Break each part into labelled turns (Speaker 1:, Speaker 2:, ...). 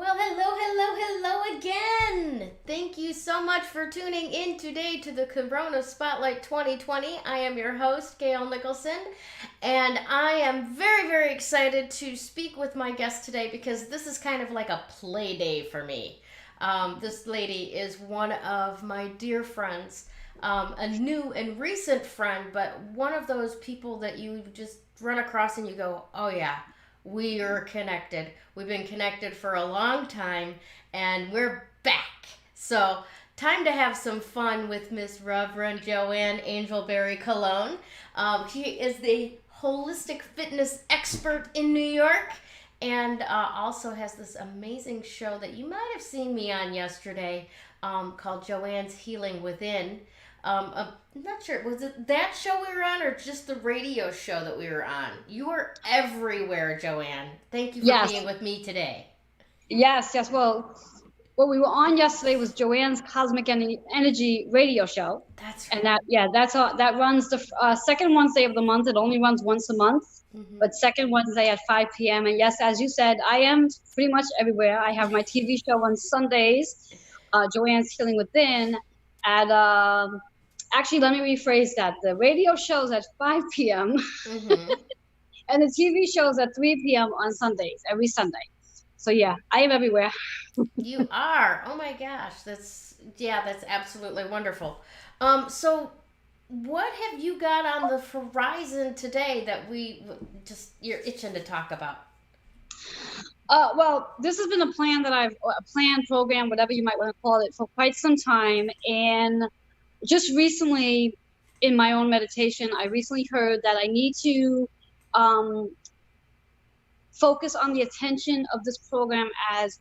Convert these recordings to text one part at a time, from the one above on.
Speaker 1: Well, hello, hello, hello again. Thank you so much for tuning in today to the Corona Spotlight 2020. I am your host, Gayle Nicholson, and I am very, very excited to speak with my guest today because this is kind of like a play day for me. This lady is one of my dear friends, a new and recent friend, but one of those people that you just run across and you go, oh yeah, we are connected. We've been connected for a long time and we're back. So, time to have some fun with Miss Reverend Joanne Angel BarryColon. She is the holistic fitness expert in New York and also has this amazing show that you might have seen me on yesterday called Joanne's Healing Within. I'm not sure. Was it that show we were on or just the radio show that we were on? You were everywhere, Joanne. Thank you for
Speaker 2: Yes,
Speaker 1: being with me today.
Speaker 2: yes. Well, what we were on yesterday was Joanne's Cosmic Energy radio show,
Speaker 1: That's
Speaker 2: and that's all. That runs the second Wednesday of the month. It only runs once a month,
Speaker 1: right.
Speaker 2: but second Wednesday at 5 p.m. And yes, as you said, I am pretty much everywhere. I have my TV show on Sundays, Joanne's Healing Within. At actually, let me rephrase that. The radio show's at 5 p.m.
Speaker 1: Mm-hmm.
Speaker 2: and the TV show's at 3 p.m. on Sundays, every Sunday. So yeah, I am everywhere.
Speaker 1: You are. Oh my gosh, that's absolutely wonderful. So what have you got on the horizon today that we just you're itching to talk about?
Speaker 2: Well, this has been a plan that a planned program, whatever you might want to call it, for quite some time. And just recently, in my own meditation, I recently heard that I need to um, focus on the attention of this program as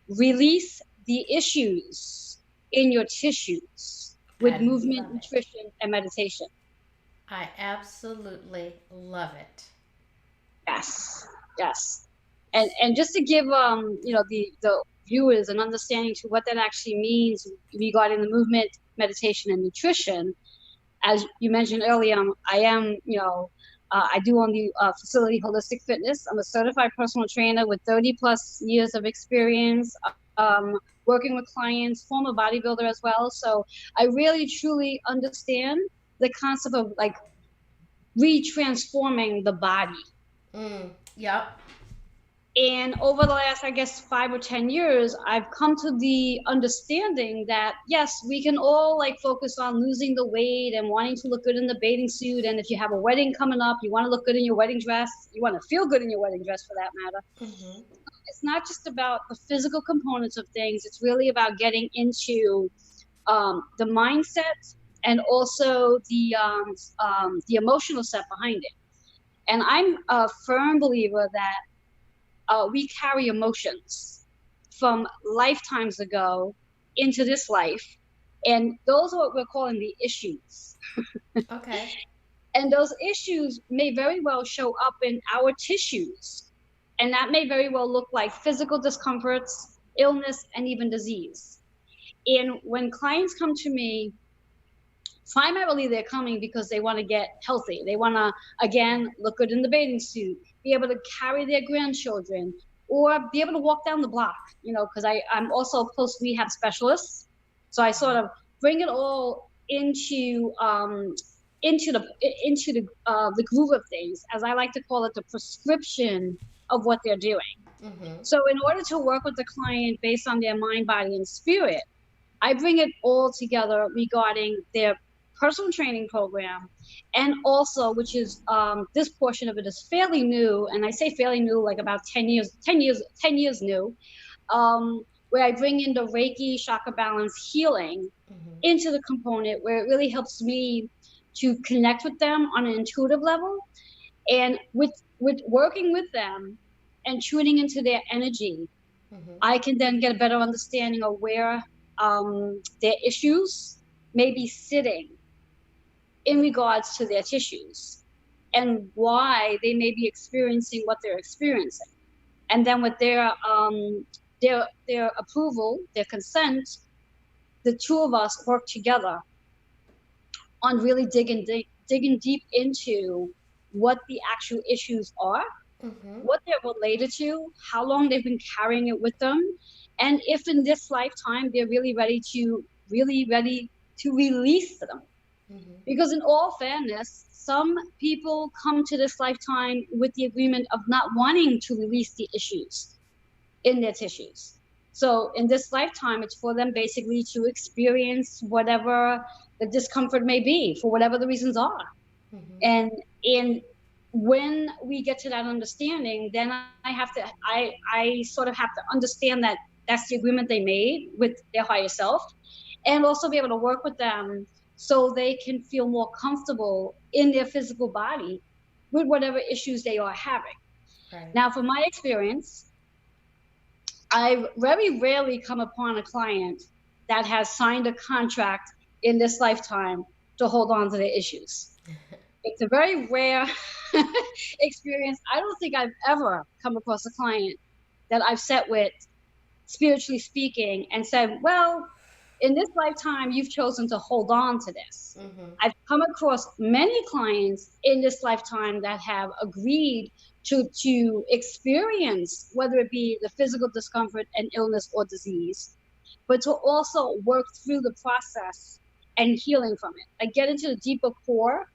Speaker 2: release the issues in your tissues with
Speaker 1: I
Speaker 2: movement,
Speaker 1: love it.
Speaker 2: nutrition, and meditation.
Speaker 1: I absolutely love it.
Speaker 2: Yes, yes. And just to give the viewers an understanding to what that actually means regarding the movement, meditation, and nutrition, as you mentioned earlier, I am I do own the facility Holistic Fitness. I'm a certified personal trainer with 30 plus years of experience. Working with clients, former bodybuilder as well. So I really truly understand the concept of like retransforming the body.
Speaker 1: Yep.
Speaker 2: And over the last, I guess, 5 or 10 years, I've come to the understanding that yes, we can all like focus on losing the weight and wanting to look good in the bathing suit. And if you have a wedding coming up, you want to look good in your wedding dress, you want to feel good in your wedding dress for that matter.
Speaker 1: Mm-hmm.
Speaker 2: It's not just about the physical components of things, it's really about getting into the mindset and also the emotional set behind it. And I'm a firm believer that we carry emotions from lifetimes ago into this life. And those are what we're calling the issues.
Speaker 1: Okay.
Speaker 2: And those issues may very well show up in our tissues. And that may very well look like physical discomforts, illness, and even disease. And when clients come to me, primarily they're coming because they want to get healthy. They want to, again, look good in the bathing suit, be able to carry their grandchildren, or be able to walk down the block, because I'm also a post rehab specialist. So I sort of bring it all into the groove of things, as I like to call it, the prescription of what they're doing.
Speaker 1: Mm-hmm.
Speaker 2: So in order to work with the client based on their mind, body, and spirit, I bring it all together regarding their personal training program, and also, which is this portion of it is fairly new, and I say fairly new, like about 10 years new, where I bring in the Reiki chakra balance healing
Speaker 1: Mm-hmm.
Speaker 2: into the component, where it really helps me to connect with them on an intuitive level, and with working with them and tuning into their energy,
Speaker 1: Mm-hmm.
Speaker 2: I can then get a better understanding of where their issues may be sitting in regards to their tissues and why they may be experiencing what they're experiencing. And then with their approval, their consent, the two of us work together on really digging deep into what the actual issues are what they're related to, how long they've been carrying it with them, and if in this lifetime they're really ready to release them. Because in all fairness, some people come to this lifetime with the agreement of not wanting to release the issues in their tissues. So in this lifetime, it's for them basically to experience whatever the discomfort may be, for whatever the reasons are. And when we get to that understanding, then I sort of have to understand that that's the agreement they made with their higher self, and also be able to work with them so they can feel more comfortable in their physical body with whatever issues they are having.
Speaker 1: Right.
Speaker 2: Now, from my experience, I very rarely come upon a client that has signed a contract in this lifetime to hold on to their issues. It's a very rare experience. I don't think I've ever come across a client that I've sat with, spiritually speaking, and said, well, in this lifetime, you've chosen to hold on to this. I've come across many clients in this lifetime that have agreed to experience, whether it be the physical discomfort and illness or disease, but to also work through the process and healing from it. I get into the deeper core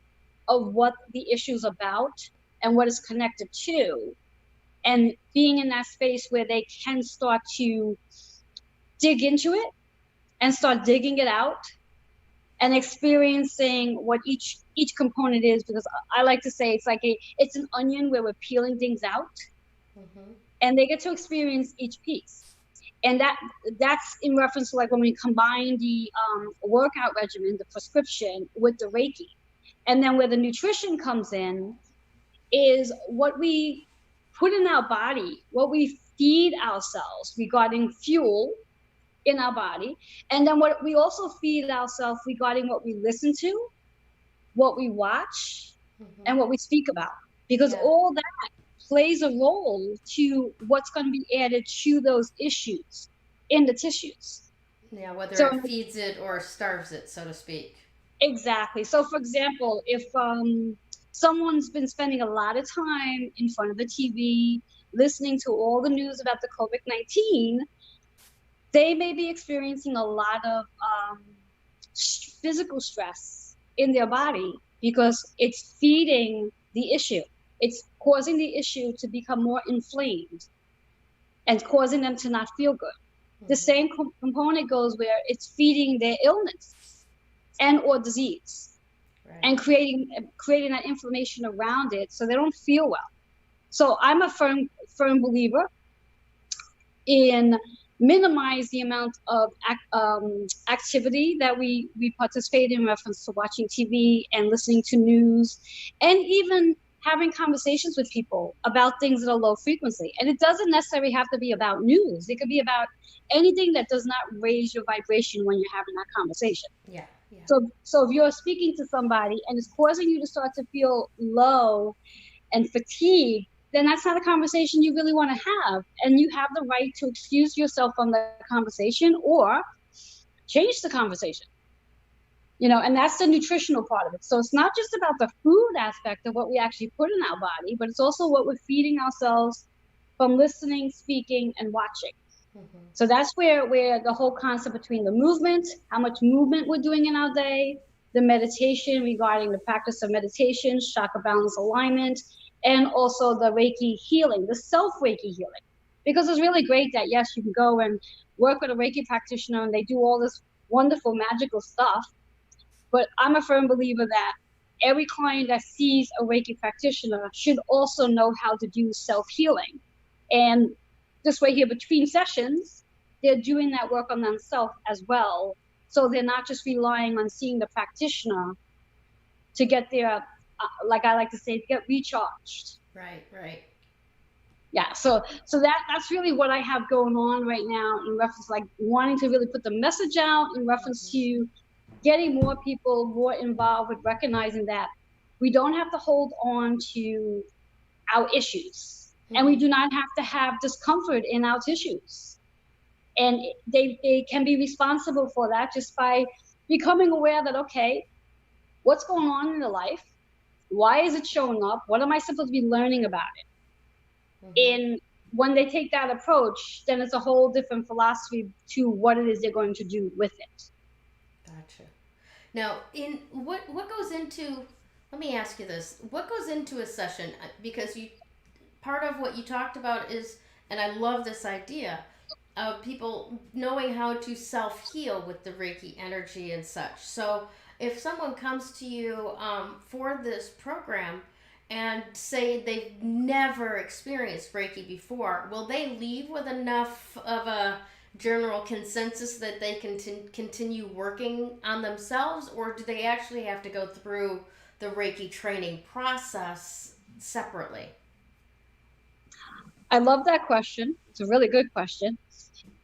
Speaker 2: of what the issue's about and what it's connected to, and being in that space where they can start to dig into it and start digging it out and experiencing what each component is, because I like to say it's an onion where we're peeling things out, and they get to experience each piece. And that's in reference to like when we combine the workout regimen, the prescription, with the Reiki. And then where the nutrition comes in is what we put in our body, what we feed ourselves regarding fuel in our body, and then what we also feed ourselves regarding what we listen to, what we watch, and what we speak about, because all that plays a role to what's going to be added to those issues in the tissues.
Speaker 1: Yeah, whether it feeds it or starves it, so to speak.
Speaker 2: Exactly. So for example, if someone's been spending a lot of time in front of the TV, listening to all the news about the COVID-19, they may be experiencing a lot of physical stress in their body because it's feeding the issue. It's causing the issue to become more inflamed and causing them to not feel good. The same component goes where it's feeding their illness and or disease, and creating that inflammation around it so they don't feel well. So I'm a firm believer in minimize the amount of activity that we participate in reference to watching TV and listening to news, and even having conversations with people about things that are low frequency. And it doesn't necessarily have to be about news. It could be about anything that does not raise your vibration when you're having that conversation.
Speaker 1: Yeah.
Speaker 2: So if you're speaking to somebody and it's causing you to start to feel low and fatigued, then that's not a conversation you really want to have. And you have the right to excuse yourself from the conversation or change the conversation. And that's the nutritional part of it. So it's not just about the food aspect of what we actually put in our body, but it's also what we're feeding ourselves from listening, speaking, and watching. So that's where the whole concept between the movement, how much movement we're doing in our day, the meditation regarding the practice of meditation, chakra balance alignment, and also the Reiki healing, the self-Reiki healing. Because it's really great that, yes, you can go and work with a Reiki practitioner and they do all this wonderful, magical stuff. But I'm a firm believer that every client that sees a Reiki practitioner should also know how to do self-healing. And this way here, between sessions, they're doing that work on themselves as well. So they're not just relying on seeing the practitioner to get their, like I like to say, to get recharged.
Speaker 1: Right.
Speaker 2: Yeah, so that's really what I have going on right now in reference, like wanting to really put the message out in reference to getting more people more involved with recognizing that we don't have to hold on to our issues. And we do not have to have discomfort in our tissues. And they can be responsible for that just by becoming aware that, okay, what's going on in their life? Why is it showing up? What am I supposed to be learning about it? And when they take that approach, then it's a whole different philosophy to what it is they're going to do with it.
Speaker 1: Gotcha. Now, in what goes into? Let me ask you this: what goes into a session? Because you part of what you talked about is, and I love this idea of people knowing how to self heal with the Reiki energy and such. So, if someone comes to you for this program and say they've never experienced Reiki before, will they leave with enough of a general consensus that they can continue working on themselves, or do they actually have to go through the Reiki training process separately?
Speaker 2: I love that question. It's a really good question.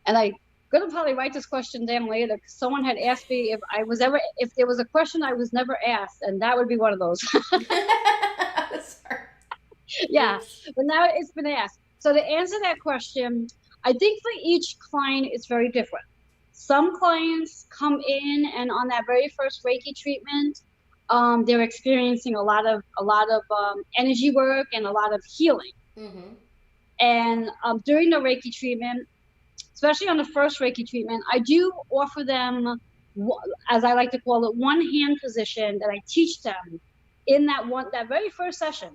Speaker 2: And I'm gonna probably write this question down later because someone had asked me if there was a question I was never asked, and that would be one of those.
Speaker 1: Sorry.
Speaker 2: Yeah,
Speaker 1: Oops.
Speaker 2: but now it's been asked. So to answer that question, I think for each client it's very different. Some clients come in and on that very first Reiki treatment, they're experiencing a lot of energy work and a lot of healing.
Speaker 1: Mm-hmm.
Speaker 2: And during the Reiki treatment, especially on the first Reiki treatment, I do offer them, as I like to call it, one hand position that I teach them in that very first session.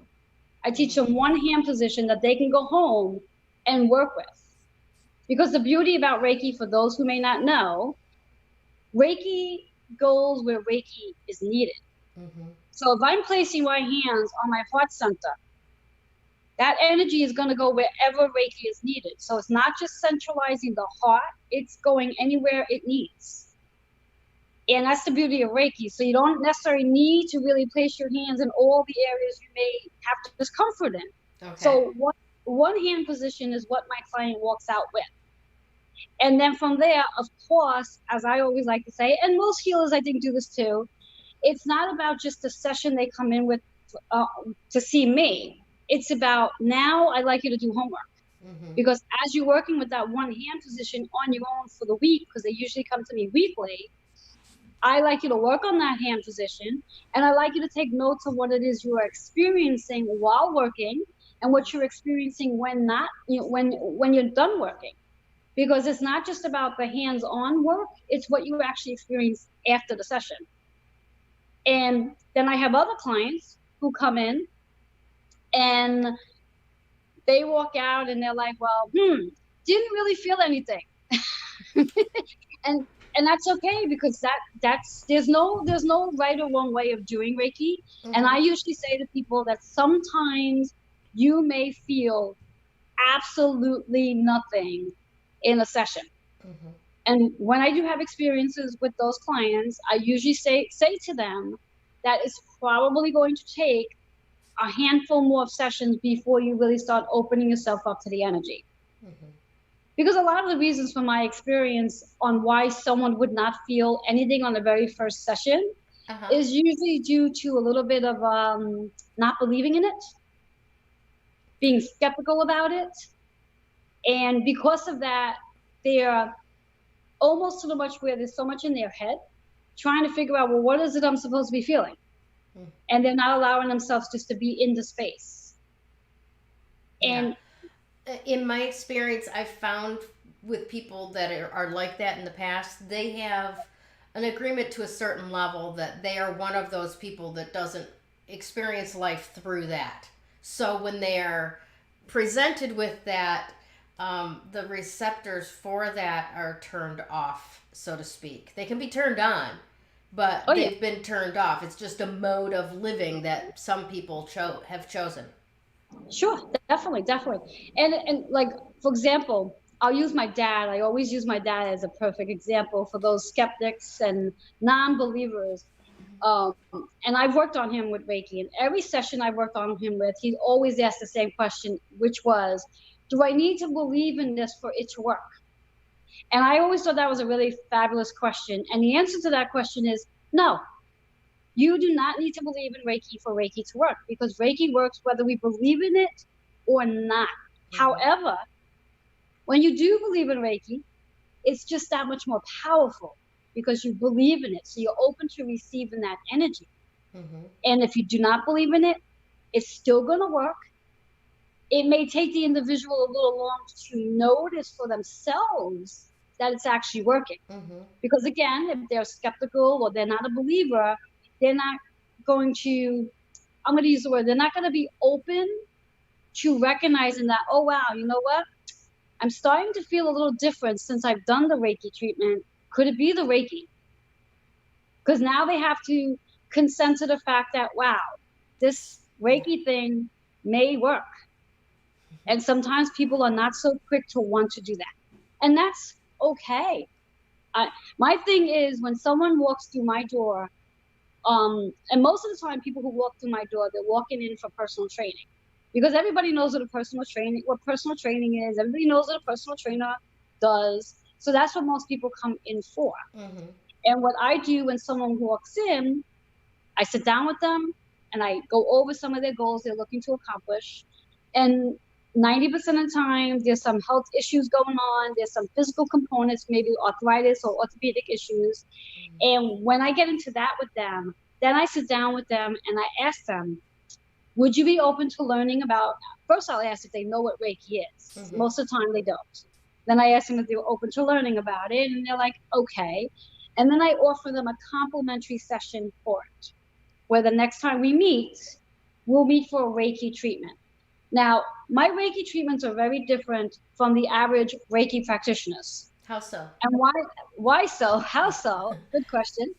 Speaker 2: I teach them one hand position that they can go home and work with. Because the beauty about Reiki, for those who may not know, Reiki goes where Reiki is needed.
Speaker 1: Mm-hmm.
Speaker 2: So if I'm placing my hands on my heart center, that energy is going to go wherever Reiki is needed. So it's not just centralizing the heart, it's going anywhere it needs. And that's the beauty of Reiki. So you don't necessarily need to really place your hands in all the areas you may have discomfort in.
Speaker 1: Okay.
Speaker 2: So one hand position is what my client walks out with. And then from there, of course, as I always like to say, and most healers I think do this too, it's not about just the session they come in with to see me. It's about, now I'd like you to do homework.
Speaker 1: Mm-hmm.
Speaker 2: Because as you're working with that one hand position on your own for the week, because they usually come to me weekly, I like you to work on that hand position, and I like you to take notes of what it is you are experiencing while working and what you're experiencing when not, when you're done working. Because it's not just about the hands-on work, it's what you actually experience after the session. And then I have other clients who come in and they walk out and they're like, well, didn't really feel anything. and that's okay, because that's there's no right or wrong way of doing Reiki.
Speaker 1: Mm-hmm.
Speaker 2: And I usually say to people that sometimes you may feel absolutely nothing in a session.
Speaker 1: Mm-hmm.
Speaker 2: And when I do have experiences with those clients, I usually say to them that it's probably going to take a handful more of sessions before you really start opening yourself up to the energy.
Speaker 1: Mm-hmm.
Speaker 2: Because a lot of the reasons from my experience on why someone would not feel anything on the very first session is usually due to a little bit of not believing in it, being skeptical about it. And because of that, they're almost to the much where there's so much in their head trying to figure out, well, what is it I'm supposed to be feeling? And they're not allowing themselves just to be in the space. And
Speaker 1: in my experience, I've found with people that are like that in the past, they have an agreement to a certain level that they are one of those people that doesn't experience life through that. So when they're presented with that, the receptors for that are turned off, so to speak. They can be turned on, but they've been turned off. It's just a mode of living that some people have chosen.
Speaker 2: Sure, definitely. And like, for example, I'll use my dad. I always use my dad as a perfect example for those skeptics and non-believers. And I've worked on him with Reiki, and every session I've worked on him with, he always asked the same question, which was, do I need to believe in this for it to work? And I always thought that was a really fabulous question. And the answer to that question is no. You do not need to believe in Reiki for Reiki to work, because Reiki works whether we believe in it or not. Mm-hmm. However, when you do believe in Reiki, it's just that much more powerful because you believe in it. So you're open to receiving that energy. Mm-hmm. And if you do not believe in it, it's still going to work. it may take the individual a little long to notice for themselves that it's actually working.
Speaker 1: Mm-hmm.
Speaker 2: Because again, if they're skeptical or they're not a believer, they're not going to, I'm going to use the word, they're not going to be open to recognizing that, oh, wow, you know what? I'm starting to feel a little different since I've done the Reiki treatment. Could it be the Reiki? Because now they have to consent to the fact that, wow, this Reiki thing may work. And sometimes people are not so quick to want to do that. And that's okay. My thing is when someone walks through my door, and most of the time people who walk through my door, they're walking in for personal training. Because everybody knows what personal training is. Everybody knows what a personal trainer does. So that's what most people come in for.
Speaker 1: Mm-hmm.
Speaker 2: And what I do when someone walks in, I sit down with them and I go over some of their goals they're looking to accomplish. And 90% of the time, there's some health issues going on. There's some physical components, maybe arthritis or orthopedic issues. And when I get into that with them, then I sit down with them and I ask them, would you be open to learning about, first I'll ask if they know what Reiki is.
Speaker 1: Mm-hmm.
Speaker 2: Most of the time they don't. Then I ask them if they're open to learning about it, and they're like, okay. And then I offer them a complimentary session for it, where the next time we meet, we'll meet for a Reiki treatment. Now, my Reiki treatments are very different from the average Reiki practitioners.
Speaker 1: How so?
Speaker 2: And why so? How so? Good question.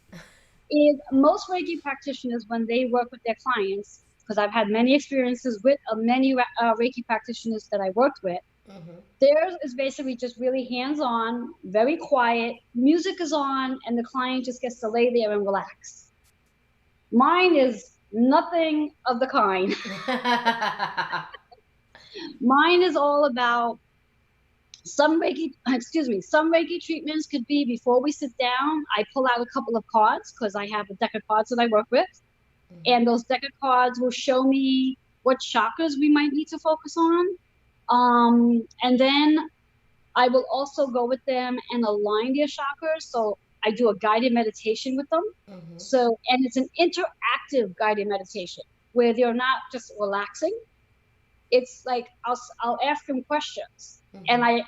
Speaker 2: Is most Reiki practitioners, when they work with their clients, because I've had many experiences with many Reiki practitioners that I worked with,
Speaker 1: Mm-hmm.
Speaker 2: theirs is basically just really hands-on, very quiet. Music is on, and the client just gets to lay there and relax. Mine is nothing of the kind. Mine is all about some Reiki treatments could be before we sit down. I pull out a couple of cards because I have a deck of cards that I work with. Mm-hmm. And those deck of cards will show me what chakras we might need to focus on. And then I will also go with them and align their chakras. So I do a guided meditation with them. Mm-hmm. So, and it's an interactive guided meditation where they're not just relaxing. It's like I'll ask them questions, mm-hmm. and I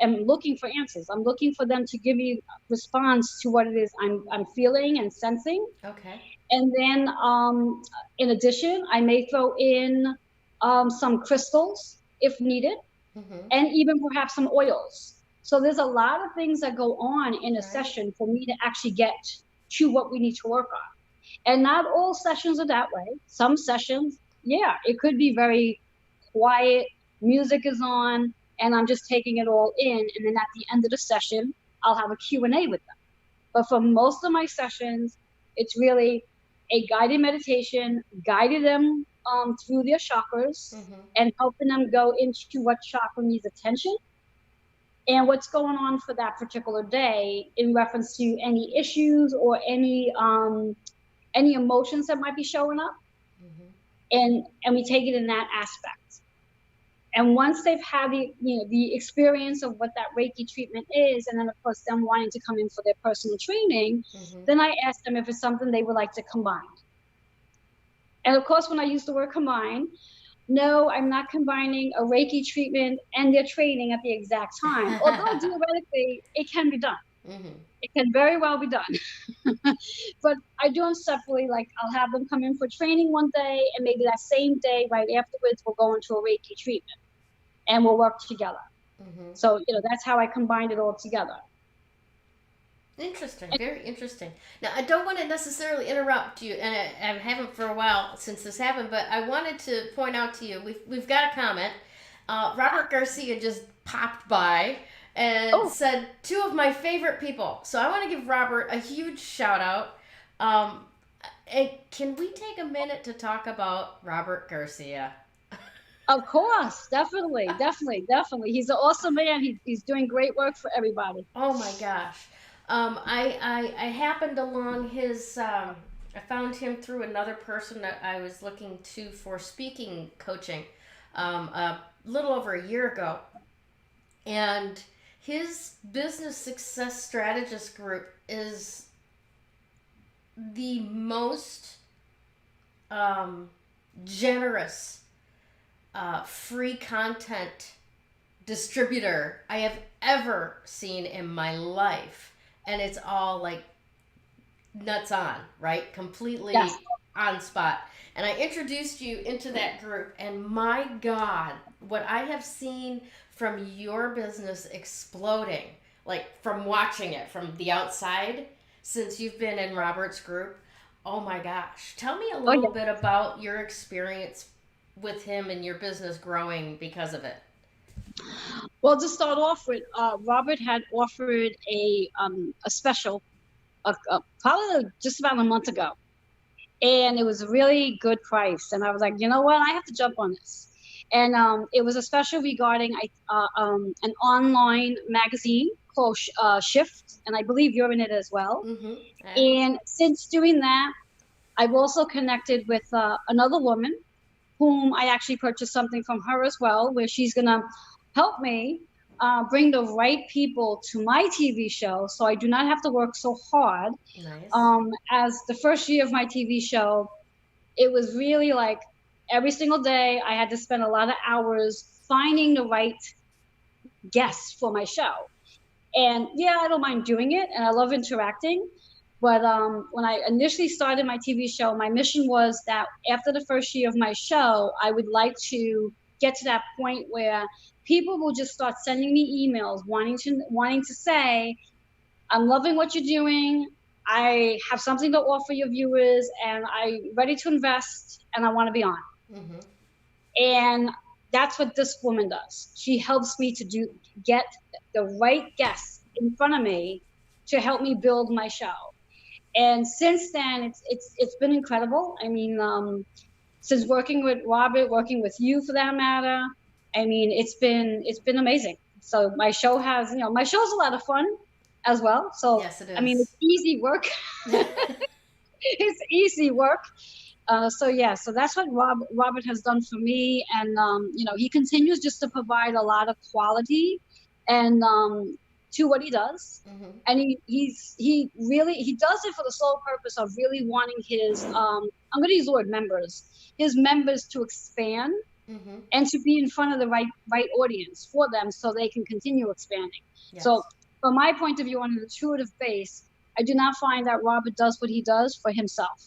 Speaker 2: am looking for answers. I'm looking for them to give me a response to what it is I'm feeling and sensing.
Speaker 1: Okay.
Speaker 2: And then, in addition, I may throw in some crystals if needed, mm-hmm. and even perhaps some oils. So there's a lot of things that go on in a session for me to actually get to what we need to work on. And not all sessions are that way. Some sessions, yeah, it could be very quiet, music is on, and I'm just taking it all in. And then at the end of the session, I'll have a Q&A with them. But for most of my sessions, it's really a guided meditation, guiding them through their chakras, mm-hmm. and helping them go into what chakra needs attention and what's going on for that particular day in reference to any issues or any emotions that might be showing up. Mm-hmm. And we take it in that aspect. And once they've had the experience of what that Reiki treatment is, and then of course them wanting to come in for their personal training, mm-hmm. then I ask them if it's something they would like to combine. And of course, when I use the word combine, no, I'm not combining a Reiki treatment and their training at the exact time. Although theoretically, it can be done. Mm-hmm. It can very well be done. But I do them separately. Like I'll have them come in for training one day, and maybe that same day, right afterwards, we'll go into a Reiki treatment and we'll work together. Mm-hmm. So, that's how I combined it all together.
Speaker 1: Interesting. Very interesting. Now, I don't want to necessarily interrupt you, and I haven't for a while since this happened, but I wanted to point out to you, we've got a comment. Robert Garcia just popped by and said, 2 of my favorite people. So I want to give Robert a huge shout out. And can we take a minute to talk about Robert Garcia?
Speaker 2: Of course, definitely. He's an awesome man. He's doing great work for everybody.
Speaker 1: Oh my gosh. I happened along his, I found him through another person that I was looking to for speaking coaching a little over a year ago. And his business success strategist group is the most generous free content distributor I have ever seen in my life. And it's all like nuts on, right? Completely
Speaker 2: Yes.
Speaker 1: on spot. And I introduced you into that group, and my God, what I have seen from your business exploding, like from watching it from the outside since you've been in Robert's group. Oh my gosh. Tell me a
Speaker 2: Oh,
Speaker 1: little
Speaker 2: yeah.
Speaker 1: bit about your experience with him and your business growing because of it.
Speaker 2: Well, to start off with, Robert had offered a special probably just about a month ago, and it was a really good price. And I was like, you know what, I have to jump on this. And it was a special regarding an online magazine called Shift, and I believe you're in it as well.
Speaker 1: Mm-hmm.
Speaker 2: And since doing that, I've also connected with another woman whom I actually purchased something from her as well, where she's gonna help me bring the right people to my TV show, so I do not have to work so hard.
Speaker 1: Nice.
Speaker 2: As the first year of my TV show, it was really like every single day I had to spend a lot of hours finding the right guests for my show. And yeah, I don't mind doing it, and I love interacting. But when I initially started my TV show, my mission was that after the first year of my show, I would like to get to that point where people will just start sending me emails wanting to say, I'm loving what you're doing. I have something to offer your viewers, and I'm ready to invest, and I want to be on.
Speaker 1: Mm-hmm.
Speaker 2: And that's what this woman does. She helps me to get the right guests in front of me to help me build my show. And since then, it's been incredible. I mean, since working with Robert, working with you for that matter, I mean, it's been amazing. So my show has, my show's a lot of fun as well. So
Speaker 1: Yes, it is.
Speaker 2: I mean, it's easy work. It's easy work. So that's what Robert has done for me, and he continues just to provide a lot of quality and to what he does,
Speaker 1: Mm-hmm.
Speaker 2: and he really does it for the sole purpose of really wanting his I'm going to use the word his members to expand
Speaker 1: Mm-hmm.
Speaker 2: and to be in front of the right audience for them, so they can continue expanding.
Speaker 1: Yes.
Speaker 2: So from my point of view, on an intuitive base, I do not find that Robert does what he does for himself.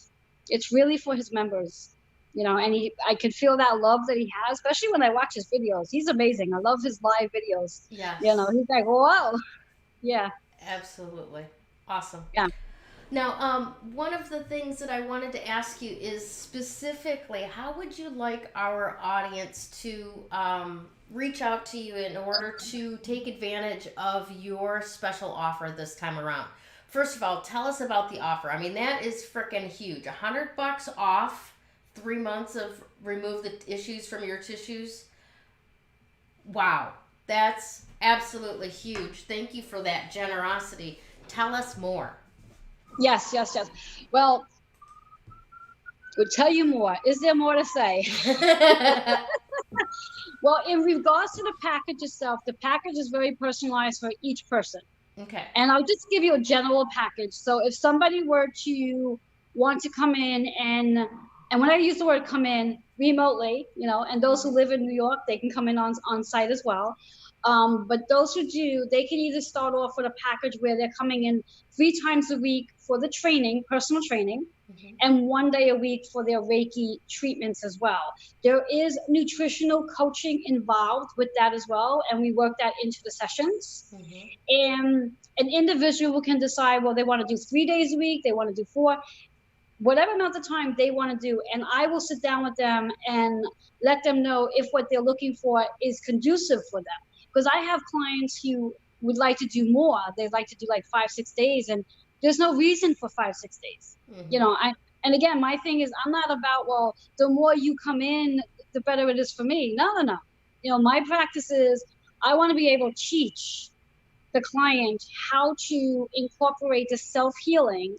Speaker 2: It's really for his members, and I can feel that love that he has, especially when I watch his videos. He's amazing. I love his live videos.
Speaker 1: Yes.
Speaker 2: He's like, whoa. Yeah.
Speaker 1: Absolutely. Awesome.
Speaker 2: Yeah.
Speaker 1: Now, one of the things that I wanted to ask you is specifically, how would you like our audience to reach out to you in order to take advantage of your special offer this time around? First of all, tell us about the offer. I mean, that is freaking huge. $100 off, 3 months of remove the issues from your tissues. Wow, that's absolutely huge. Thank you for that generosity. Tell us more.
Speaker 2: Yes. Well, we'll tell you more. Is there more to say? Well, in regards to the package itself, the package is very personalized for each person.
Speaker 1: Okay.
Speaker 2: And I'll just give you a general package. So if somebody were to want to come in and when I use the word come in remotely, and those who live in New York, they can come in on site as well. But those who do, they can either start off with a package where they're coming in 3 times a week for the training, personal training,
Speaker 1: Mm-hmm.
Speaker 2: and 1 day a week for their Reiki treatments as well. There is nutritional coaching involved with that as well, and we work that into the sessions.
Speaker 1: Mm-hmm.
Speaker 2: And an individual can decide, well, they want to do 3 days a week, they want to do 4, whatever amount of time they want to do, and I will sit down with them and let them know if what they're looking for is conducive for them. Because I have clients who would like to do more. They'd like to do like 5-6 days, and there's no reason for 5-6 days.
Speaker 1: Mm-hmm.
Speaker 2: And again, my thing is, I'm not about, well, the more you come in, the better it is for me. No. My practice is, I want to be able to teach the client how to incorporate the self-healing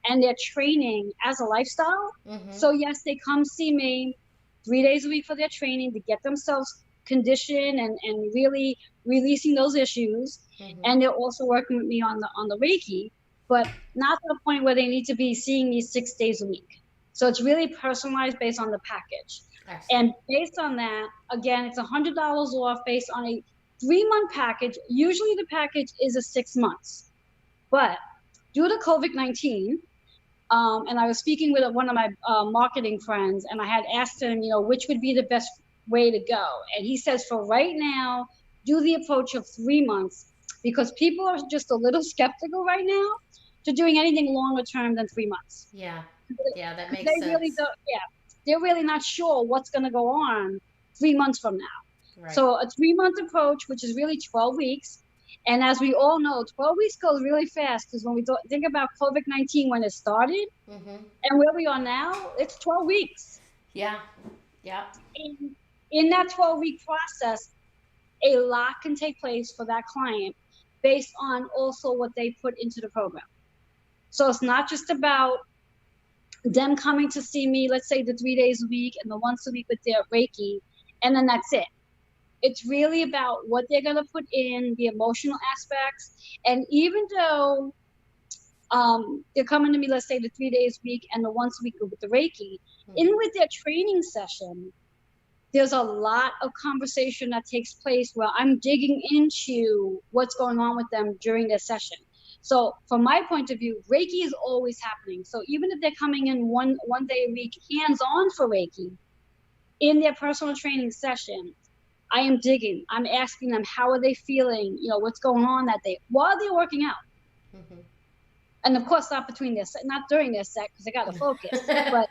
Speaker 2: and their training as a lifestyle.
Speaker 1: Mm-hmm.
Speaker 2: So yes, they come see me 3 days a week for their training to get themselves conditioned and really releasing those issues.
Speaker 1: Mm-hmm.
Speaker 2: And they're also working with me on the Reiki, but not to the point where they need to be seeing me 6 days a week. So it's really personalized based on the package.
Speaker 1: Excellent.
Speaker 2: And based on that, again, it's $100 off based on a 3-month package. Usually the package is a 6 months, but due to COVID-19, and I was speaking with one of my marketing friends, and I had asked him, which would be the best way to go. And he says, for right now, do the approach of 3 months, because people are just a little skeptical right now to doing anything longer term than 3 months.
Speaker 1: Yeah, that makes
Speaker 2: They
Speaker 1: sense.
Speaker 2: really don't, they're really not sure what's going to go on 3 months from now.
Speaker 1: Right.
Speaker 2: So a 3-month approach, which is really 12 weeks. And as we all know, 12 weeks goes really fast, because when we think about COVID-19 when it started and where we are now, it's 12 weeks.
Speaker 1: Yeah.
Speaker 2: In that 12-week process, a lot can take place for that client based on also what they put into the program. So it's not just about them coming to see me, let's say the 3 days a week and the once a week with their Reiki, and then that's it. It's really about what they're going to put in, the emotional aspects. And even though they're coming to me, let's say the 3 days a week and the once a week with the Reiki, in with their training session, there's a lot of conversation that takes place where I'm digging into what's going on with them during their session. So from my point of view, Reiki is always happening. So even if they're coming in one day a week hands-on for Reiki, in their personal training session, I am digging. I'm asking them, how are they feeling? What's going on that day while they're working out. And of course, not during their set, because they got to focus, but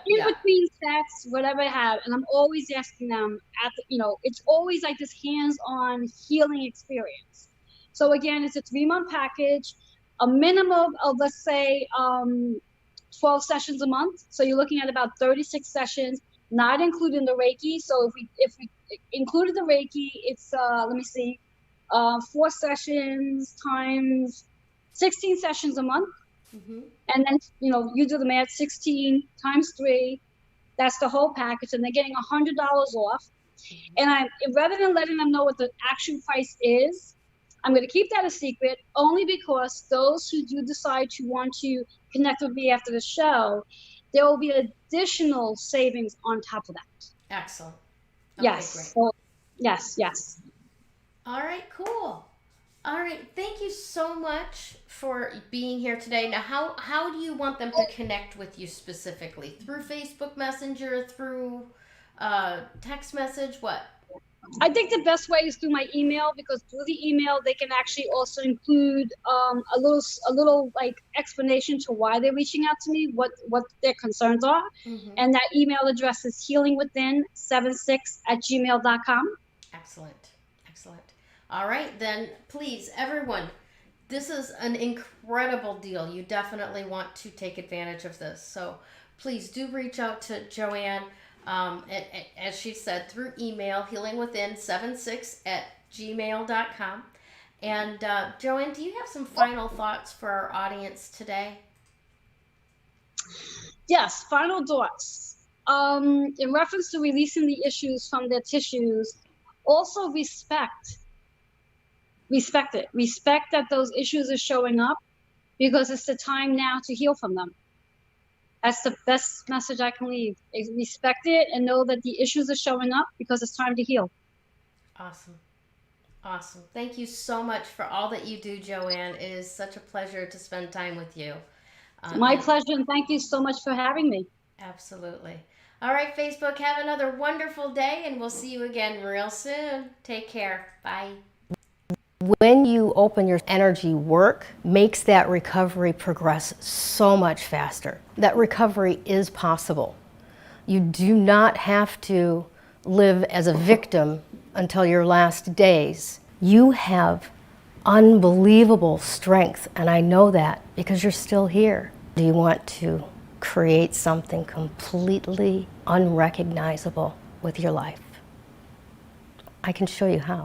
Speaker 2: in between sets, whatever I have. And I'm always asking them it's always like this hands-on healing experience. So again, it's a 3-month package, a minimum of, let's say, 12 sessions a month. So you're looking at about 36 sessions, not including the Reiki. So if we included the Reiki, it's 4 sessions times 16 sessions a month. And then you do the math, 16 times 3, that's the whole package, and they're getting $100 off. And rather than letting them know what the actual price is, I'm going to keep that a secret, only because those who do decide to want to connect with me after the show, there will be additional savings on top of that.
Speaker 1: Excellent. Okay,
Speaker 2: yes.
Speaker 1: Great.
Speaker 2: So, yes.
Speaker 1: All right, cool. All right, thank you so much for being here today. Now, how do you want them to connect with you specifically? Through Facebook Messenger, through text message, what?
Speaker 2: I think the best way is through my email, because through the email they can actually also include a little like explanation to why they're reaching out to me, what their concerns are, and that email address is healingwithin76@gmail.com.
Speaker 1: Excellent. All right, then please, everyone, this is an incredible deal. You definitely want to take advantage of this. So please do reach out to Joanne. As she said, through email, healingwithin76@gmail.com. And Joanne, do you have some final thoughts for our audience today?
Speaker 2: Yes, final thoughts. In reference to releasing the issues from their tissues, also respect it. Respect that those issues are showing up, because it's the time now to heal from them. That's the best message I can leave. Respect it and know that the issues are showing up because it's time to heal.
Speaker 1: Awesome. Thank you so much for all that you do, Joanne. It is such a pleasure to spend time with you.
Speaker 2: My pleasure, and thank you so much for having me.
Speaker 1: Absolutely. All right, Facebook, have another wonderful day, and we'll see you again real soon. Take care. Bye. When you open your energy work, makes that recovery progress so much faster. That recovery is possible. You do not have to live as a victim until your last days. You have unbelievable strength, and I know that because you're still here. Do you want to create something completely unrecognizable with your life? I can show you how.